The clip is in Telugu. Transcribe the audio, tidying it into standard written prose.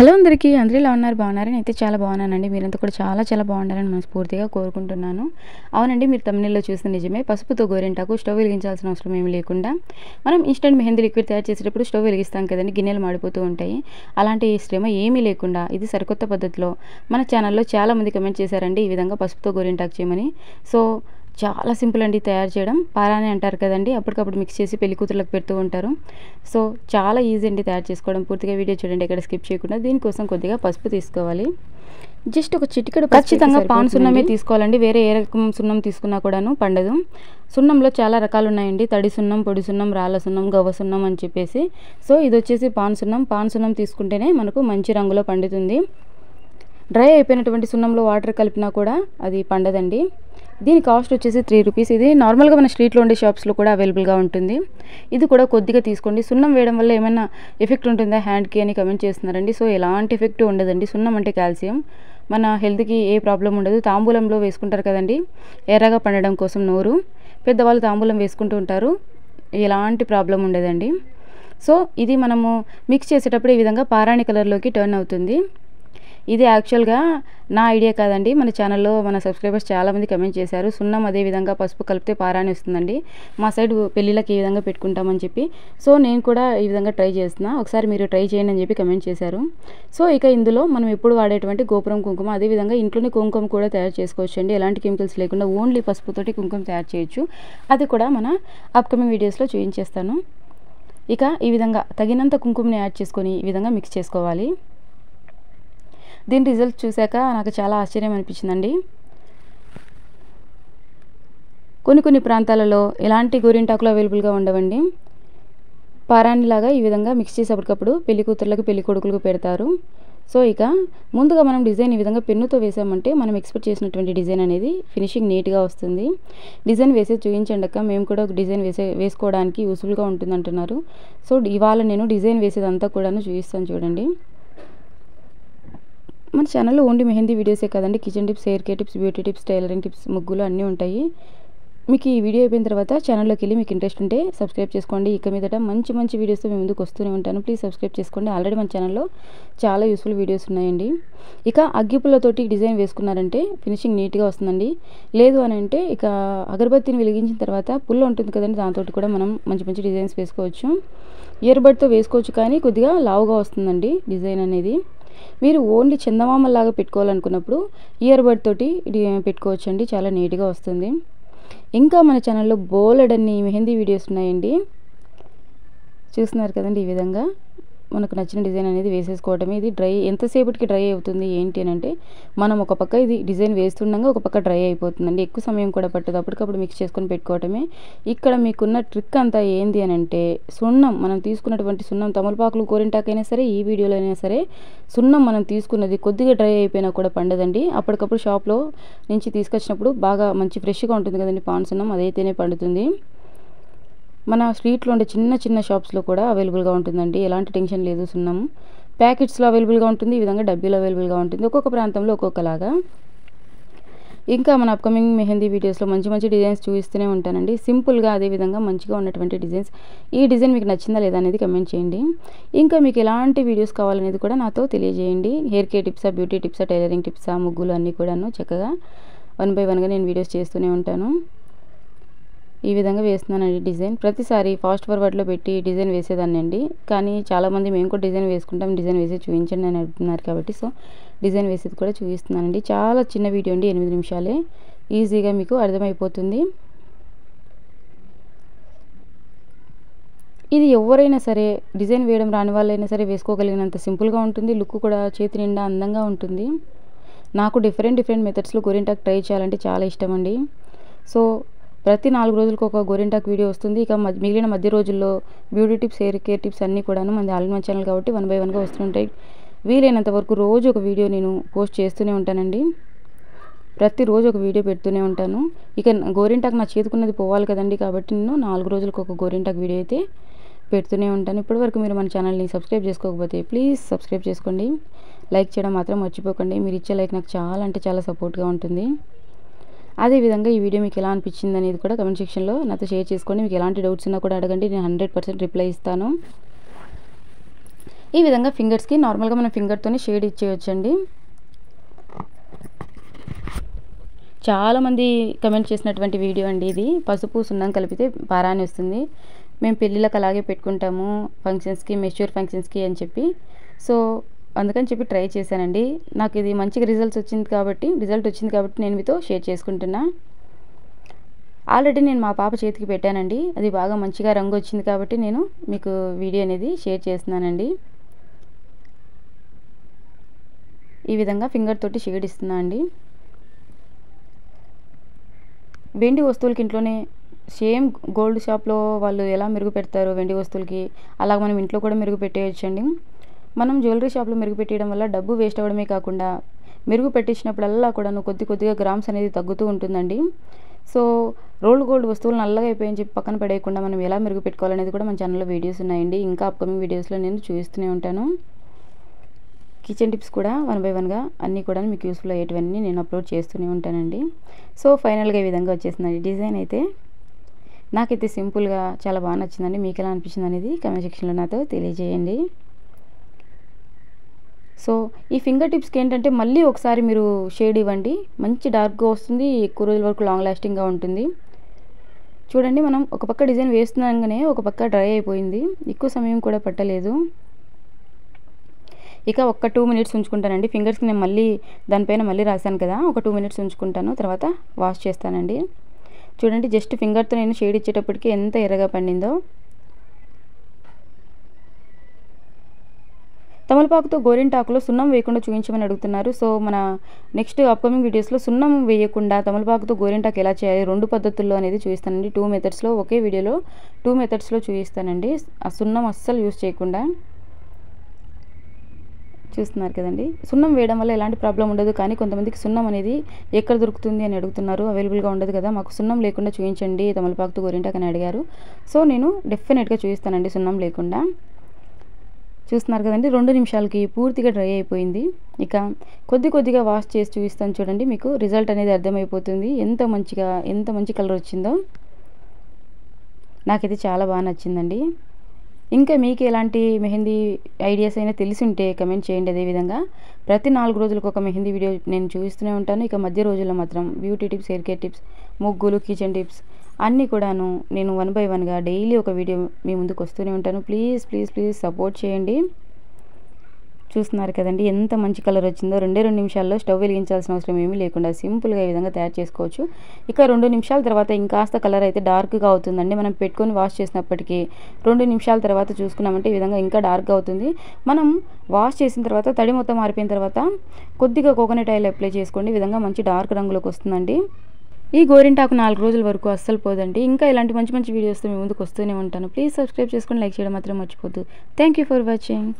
హలో అందరికీ అందరూ ఎలా ఉన్నారు? బాగున్నారని అయితే చాలా బాగున్నానండి. మీరంతా కూడా చాలా బాగుండాలని మనస్ఫూర్తిగా కోరుకుంటున్నాను. అవునండి, మీరు తమిళలో చూసిన నిజమే. పసుపుతో గోరింటాకు స్టవ్ వెలిగించాల్సిన అవసరం ఏమీ లేకుండా మనం ఇన్స్టెంట్ మెహందీ లిక్విడ్ తయారు చేసేటప్పుడు స్టవ్ వెలిగిస్తాం కదండి, గిన్నెలు మాడిపోతూ ఉంటాయి. అలాంటి శ్రమ ఏమీ లేకుండా ఇది సరికొత్త పద్ధతిలో మన ఛానల్లో చాలామంది కమెంట్ చేశారండి ఈ విధంగా పసుపుతో గోరింటాకు చేయమని. సో చాలా సింపుల్ అండి తయారు చేయడం. పారాని అంటారు కదండి, అప్పటికప్పుడు మిక్స్ చేసి పెళ్లి కూతుర్లకు పెడుతూ ఉంటారు. సో చాలా ఈజీ అండి తయారు చేసుకోవడం. పూర్తిగా వీడియో చూడండి, ఎక్కడ స్కిప్ చేయకుండా. దీనికోసం కొద్దిగా పసుపు తీసుకోవాలి. జస్ట్ ఒక చిటికెడు. ఖచ్చితంగా పాన్ సున్నమే తీసుకోవాలండి, వేరే ఏ రకం సున్నం తీసుకున్నా కూడాను పండదు. సున్నంలో చాలా రకాలు ఉన్నాయండి, తడి సున్నం, పొడి సున్నం, రాళ్ళ సున్నం, గవ్వ సున్నం అని చెప్పేసి. సో ఇది వచ్చేసి పాన్ సున్నం. పాన్ సున్నం తీసుకుంటేనే మనకు మంచి రంగులో పండుతుంది. డ్రై అయిపోయినటువంటి సున్నంలో వాటర్ కలిపినా కూడా అది పండదండి. దీని కాస్ట్ వచ్చేసి 3 రూపీస్. ఇది నార్మల్గా మన స్ట్రీట్లో ఉండే షాప్స్లో కూడా అవైలబుల్గా ఉంటుంది. ఇది కూడా కొద్దిగా తీసుకోండి. సున్నం వేయడం వల్ల ఏమైనా ఎఫెక్ట్ ఉంటుందా హ్యాండ్కి అని కమెంట్ చేస్తున్నారండి. సో ఎలాంటి ఎఫెక్ట్ ఉండదండి. సున్నం అంటే కాల్షియం, మన హెల్త్కి ఏ ప్రాబ్లం ఉండదు. తాంబూలంలో వేసుకుంటారు కదండి ఎర్రగా పండడం కోసం నోరు, పెద్దవాళ్ళు తాంబూలం వేసుకుంటూ ఉంటారు, ఎలాంటి ప్రాబ్లం ఉండదండి. సో ఇది మనము మిక్స్ చేసేటప్పుడు ఈ విధంగా పారాణి కలర్లోకి టర్న్ అవుతుంది. ఇది యాక్చువల్గా నా ఐడియా కాదండి, మన ఛానల్లో మన సబ్స్క్రైబర్స్ చాలామంది కమెంట్ చేశారు. సున్నం అదే విధంగా పసుపు కలిపితే పారాని వస్తుందండి, మా సైడ్ పెళ్ళిళ్ళకి ఈ విధంగా పెట్టుకుంటామని చెప్పి. సో నేను కూడా ఈ విధంగా ట్రై చేస్తున్నా, ఒకసారి మీరు ట్రై చేయండి అని చెప్పి కమెంట్ చేశారు. సో ఇక ఇందులో మనం ఎప్పుడు వాడేటువంటి గోపురం కుంకుమ, అదేవిధంగా ఇంట్లోనే కుంకుమ కూడా తయారు చేసుకోవచ్చు అండి. ఎలాంటి కెమికల్స్ లేకుండా ఓన్లీ పసుపుతోటి కుంకుమ తయారు చేయొచ్చు. అది కూడా మన అప్కమింగ్ వీడియోస్లో చూపించేస్తాను. ఇక ఈ విధంగా తగినంత కుంకుమని యాడ్ చేసుకొని ఈ విధంగా మిక్స్ చేసుకోవాలి. దీని రిజల్ట్ చూశాక నాకు చాలా ఆశ్చర్యం అనిపించిందండి. కొన్ని ప్రాంతాలలో ఎలాంటి గోరింటాకులు అవైలబుల్గా ఉండవండి. పారాణిలాగా ఈ విధంగా మిక్స్ చేసేటప్పుడు పెళ్లి కూతుర్లకు పెళ్లి కొడుకులకు పెడతారు. సో ఇక ముందుగా మనం డిజైన్ ఈ విధంగా పెన్నుతో వేసామంటే మనం ఎక్స్పెక్ట్ చేసినటువంటి డిజైన్ అనేది ఫినిషింగ్ నీట్గా వస్తుంది. డిజైన్ వేసే చూపించండి అక్క, మేము కూడా ఒక డిజైన్ వేసుకోవడానికి యూస్ఫుల్గా ఉంటుంది అంటున్నారు. సో ఇవాళ నేను డిజైన్ వేసేదంతా కూడాను చూపిస్తాను చూడండి. మన ఛానల్లో ఓన్లీ మెహందీ వీడియోసే కదండి, kitchen tips, hair care tips, beauty tips, tailoring tips, ముగ్గులు అన్నీ ఉంటాయి. మీకు ఈ వీడియో అయిపోయిన తర్వాత ఛానల్లోకి వెళ్ళి మీకు ఇంట్రెస్ట్ ఉంటే సబ్స్క్రైబ్ చేసుకోండి. ఇక మీదట మంచి వీడియోస్తో మేము ముందుకు వస్తూనే ఉంటాను. ప్లీజ్ సబ్స్క్రైబ్ చేసుకోండి. ఆల్రెడీ మన ఛానల్లో చాలా యూస్ఫుల్ వీడియోస్ ఉన్నాయండి. ఇక అగ్గిపుల్లతోటి డిజైన్ వేసుకున్నారంటే ఫినిషింగ్ నీట్గా వస్తుందండి. లేదు అని అంటే ఇక అగరబత్తిని వెలిగించిన తర్వాత పుల్ల ఉంటుంది కదండి, దాంతో కూడా మనం మంచి డిజైన్స్ వేసుకోవచ్చు. ఇయర్ బడ్తో వేసుకోవచ్చు, కానీ కొద్దిగా లావుగా వస్తుందండి డిజైన్ అనేది. మీరు ఓన్లీ చందమామలాగా పెట్టుకోవాలనుకున్నప్పుడు ఇయర్ బడ్ తోటి పెట్టుకోవచ్చు అండి, చాలా నీట్గా వస్తుంది. ఇంకా మన ఛానల్లో బోలెడన్ని మెహందీ వీడియోస్ ఉన్నాయండి, చూస్తున్నారు కదండి. ఈ విధంగా మనకు నచ్చిన డిజైన్ అనేది వేసేసుకోవటమే. ఇది ఎంతసేపటికి డ్రై అవుతుంది ఏంటి అని అంటే, మనం ఒక పక్క ఇది డిజైన్ వేస్తుండగా ఒక పక్క డ్రై అయిపోతుందండి, ఎక్కువ సమయం కూడా పట్టదు. అప్పటికప్పుడు మిక్స్ చేసుకొని పెట్టుకోవటమే. ఇక్కడ మీకున్న ట్రిక్ అంతా ఏంది అని అంటే, సున్నం మనం తీసుకున్నటువంటి సున్నం, తమలపాకులు గోరింటాకైనా సరే ఈ వీడియోలో అయినా సరే సున్నం మనం తీసుకున్నది కొద్దిగా డ్రై అయిపోయినా కూడా పండదండి. అప్పటికప్పుడు షాప్లో నుంచి తీసుకొచ్చినప్పుడు బాగా మంచి ఫ్రెష్గా ఉంటుంది కదండి పాన్ సున్నం, అదైతేనే పండుతుంది. మన స్ట్రీట్లో ఉండే చిన్న షాప్స్లో కూడా అవైలబుల్గా ఉంటుందండి, ఎలాంటి టెన్షన్ లేదు. సున్నం ప్యాకెట్స్లో అవైలబుల్గా ఉంటుంది, ఈ విధంగా డబ్బీలో అవైలబుల్గా ఉంటుంది, ఒక్కొక్క ప్రాంతంలో ఒక్కొక్కలాగా. ఇంకా మన అప్కమింగ్ మెహందీ వీడియోస్లో మంచి డిజైన్స్ చూపిస్తూనే ఉంటానండి, సింపుల్గా అదేవిధంగా మంచిగా ఉన్నటువంటి డిజైన్స్. ఈ డిజైన్ మీకు నచ్చిందా లేదా అనేది కమెంట్ చేయండి. ఇంకా మీకు ఎలాంటి వీడియోస్ కావాలనేది కూడా నాతో తెలియజేయండి. హెయిర్ కేర్ టిప్సా, బ్యూటీ టిప్సా, టైలరింగ్ టిప్సా, ముగ్గులు అన్నీ కూడాను చక్కగా 1 by 1గా నేను వీడియోస్ చేస్తూనే ఉంటాను. ఈ విధంగా వేస్తున్నానండి డిజైన్. ప్రతిసారి ఫాస్ట్ ఫార్వర్డ్లో పెట్టి డిజైన్ వేసేదాన్ని అండి, కానీ చాలామంది మేము కూడా డిజైన్ వేసుకుంటాం, డిజైన్ వేసి చూపించండి అని అడుగుతున్నారు కాబట్టి సో డిజైన్ వేసేది కూడా చూపిస్తున్నానండి. చాలా చిన్న వీడియో అండి, 8 నిమిషాలే, ఈజీగా మీకు అర్థమైపోతుంది. ఇది ఎవరైనా సరే డిజైన్ వేయడం రాని వాళ్ళైనా సరే వేసుకోగలిగినంత సింపుల్గా ఉంటుంది. లుక్ కూడా చేతి నిండా అందంగా ఉంటుంది. నాకు డిఫరెంట్ మెథడ్స్లో గోరింటాకు ట్రై చేయాలంటే చాలా ఇష్టం అండి. సో ప్రతి 4 రోజులకు ఒక గోరింటాకు వీడియో వస్తుంది. ఇక మిగిలిన మధ్య రోజుల్లో beauty tips, hair care tips అన్నీ కూడాను మన ఆల్రెడీ ఛానల్ కాబట్టి 1 by 1గా వస్తుంటాయి. వీలైనంత వరకు రోజు ఒక వీడియో నేను పోస్ట్ చేస్తూనే ఉంటానండి, ప్రతిరోజు ఒక వీడియో పెడుతూనే ఉంటాను. ఇక గోరింటాకు నా చేతుకున్నది పోవాలి కదండి, కాబట్టి నేను 4 రోజులకు ఒక గోరింటాకు వీడియో అయితే పెడుతూనే ఉంటాను. ఇప్పటివరకు మీరు మన ఛానల్ని సబ్స్క్రైబ్ చేసుకోకపోతే ప్లీజ్ సబ్స్క్రైబ్ చేసుకోండి. లైక్ చేయడం మాత్రం మర్చిపోకండి, మీరు ఇచ్చే లైక్ నాకు చాలా సపోర్ట్గా ఉంటుంది. అదేవిధంగా ఈ వీడియో మీకు ఎలా అనిపించింది అనేది కూడా కమెంట్ సెక్షన్లో నాతో షేర్ చేసుకోండి. మీకు ఎలాంటి డౌట్స్ ఉన్నా కూడా అడగండి, నేను 100% రిప్లై ఇస్తాను. ఈ విధంగా ఫింగర్స్కి నార్మల్గా మనం ఫింగర్తోనే షేడ్ ఇచ్చేయచ్చండి. చాలామంది కమెంట్ చేసినటువంటి వీడియో అండి ఇది. పసుపు సున్నం కలిపితే పారాని వస్తుంది. మేము పెళ్ళిళ్ళకి అలాగే పెట్టుకుంటాము, ఫంక్షన్స్కి, మెచ్యూర్ ఫంక్షన్స్కి అని చెప్పి. సో అందుకని చెప్పి ట్రై చేశానండి. నాకు ఇది మంచిగా రిజల్ట్ వచ్చింది కాబట్టి నేను మీతో షేర్ చేసుకుంటున్నా. ఆల్రెడీ నేను మా పాప చేతికి పెట్టానండి. అది బాగా మంచిగా రంగు వచ్చింది కాబట్టి నేను మీకు వీడియో అనేది షేర్ చేస్తున్నానండి. ఈ విధంగా ఫింగర్ తోటి షేడ్ ఇస్తున్నా అండి. వెండి వస్తువులకి ఇంట్లోనే సేమ్ గోల్డ్ షాప్లో వాళ్ళు ఎలా మెరుగు పెడతారో వెండి వస్తువులకి, అలా మనం ఇంట్లో కూడా మెరుగు పెట్టేయచ్చండి. మనం జ్యువెలరీ షాప్లో మెరుగు పెట్టేయడం వల్ల డబ్బు వేస్ట్ అవ్వడమే కాకుండా మెరుగు పెట్టించినప్పుడల్లా కూడా కొద్దిగా గ్రామ్స్ అనేది తగ్గుతూ ఉంటుందండి. సో రోల్డ్ గోల్డ్ వస్తువులు నల్లగా అయిపోయని చెప్పి పక్కన పడేయకుండా మనం ఎలా మెరుగు పెట్టుకోవాలనేది కూడా మన ఛానల్లో వీడియోస్ ఉన్నాయండి. ఇంకా అప్కమింగ్ వీడియోస్లో నేను చూపిస్తూనే ఉంటాను. కిచెన్ టిప్స్ కూడా 1 బై 1గా అన్నీ కూడా మీకు యూస్ఫుల్ అయ్యేటివన్నీ నేను అప్లోడ్ చేస్తూనే ఉంటానండి. సో ఫైనల్గా ఈ విధంగా వచ్చేసిందండి డిజైన్ అయితే. నాకైతే సింపుల్గా చాలా బాగా నచ్చిందండి. మీకు ఎలా అనిపించింది అనేది కామెంట్ సెక్షన్లో నాతో తెలియజేయండి. సో ఈ ఫింగర్ టిప్స్కి ఏంటంటే మళ్ళీ ఒకసారి మీరు షేడ్ ఇవ్వండి, మంచి డార్క్గా వస్తుంది, ఎక్కువ రోజుల వరకు లాంగ్ లాస్టింగ్గా ఉంటుంది. చూడండి, మనం ఒక పక్క డిజైన్ వేస్తున్నాగానే ఒక పక్క డ్రై అయిపోయింది, ఎక్కువ సమయం కూడా పట్టలేదు. ఇక ఒక 2 మినిట్స్ ఉంచుకుంటానండి. ఫింగర్స్కి నేను మళ్ళీ దానిపైన మళ్ళీ రాశాను కదా, ఒక 2 మినిట్స్ ఉంచుకుంటాను, తర్వాత వాష్ చేస్తానండి. చూడండి, జస్ట్ ఫింగర్తో నేను షేడ్ ఇచ్చేటప్పటికి ఎంత ఎర్రగా పండిందో. తమలపాకుతో గోరింటాకులో సున్నం వేయకుండా చూపించమని అడుగుతున్నారు. సో మన నెక్స్ట్ అప్కమింగ్ వీడియోస్లో సున్నం వేయకుండా తమలపాకుతో గోరింటాకు ఎలా చేయాలి 2 పద్ధతుల్లో అనేది చూపిస్తానండి. 2 మెథడ్స్లో ఒకే వీడియోలో 2 మెథడ్స్లో చూపిస్తానండి. ఆ సున్నం అస్సలు యూస్ చేయకుండా. చూస్తున్నారు కదండి, సున్నం వేయడం వల్ల ఎలాంటి ప్రాబ్లం ఉండదు. కానీ కొంతమందికి సున్నం అనేది ఎక్కడ దొరుకుతుంది అని అడుగుతున్నారు, అవైలబుల్గా ఉండదు కదా, మాకు సున్నం లేకుండా చూపించండి తమలపాకుతో గోరింటాకు అని అడిగారు. సో నేను డెఫినెట్గా చూపిస్తానండి సున్నం లేకుండా. చూస్తున్నారు కదండి, 2 నిమిషాలకి పూర్తిగా డ్రై అయిపోయింది. ఇక కొద్దిగా వాష్ చేసి చూపిస్తాను చూడండి, మీకు రిజల్ట్ అనేది అర్థమైపోతుంది ఎంత మంచి కలర్ వచ్చిందో. నాకైతే చాలా బాగా నచ్చిందండి. ఇంకా మీకు ఎలాంటి మెహందీ ఐడియాస్ అయినా తెలిసి ఉంటే కమెంట్ చేయండి. అదేవిధంగా ప్రతి 4 రోజులకు ఒక మెహందీ వీడియో నేను చూపిస్తూనే ఉంటాను. ఇక మధ్య రోజుల్లో మాత్రం beauty tips, hair care tips, ముగ్గులు, కిచెన్ టిప్స్ అన్నీ కూడాను నేను 1 బై 1గా డైలీ ఒక వీడియో మీ ముందుకు వస్తూనే ఉంటాను. ప్లీజ్ సపోర్ట్ చేయండి. చూస్తున్నారు కదండి, ఎంత మంచి కలర్ వచ్చిందో. 2 నిమిషాల్లో స్టవ్ వెలిగించాల్సిన అవసరం ఏమీ లేకుండా సింపుల్గా ఈ విధంగా తయారు చేసుకోవచ్చు. ఇక 2 నిమిషాల తర్వాత ఇంకాస్త కలర్ అయితే డార్క్గా అవుతుందండి. మనం పెట్టుకొని వాష్ చేసినప్పటికీ 2 నిమిషాల తర్వాత చూసుకున్నామంటే ఈ విధంగా ఇంకా డార్క్గా అవుతుంది. మనం వాష్ చేసిన తర్వాత తడి మొత్తం ఆరిపోయిన తర్వాత కొద్దిగా కోకోనట్ ఆయిల్ అప్లై చేసుకోండి. ఈ విధంగా మంచి డార్క్ రంగులోకి వస్తుందండి. ఈ గోరింటాకు 4 రోజుల వరకు అస్సలు పోదండి. ఇంకా ఇలాంటి మంచి వీడియోస్తో మీ ముందుకు వస్తూనే ఉంటాను. ప్లీజ్ సబ్స్క్రైబ్ చేసుకొని లైక్ చేయడం మాత్రం మర్చిపోద్దు. Thank you for watching.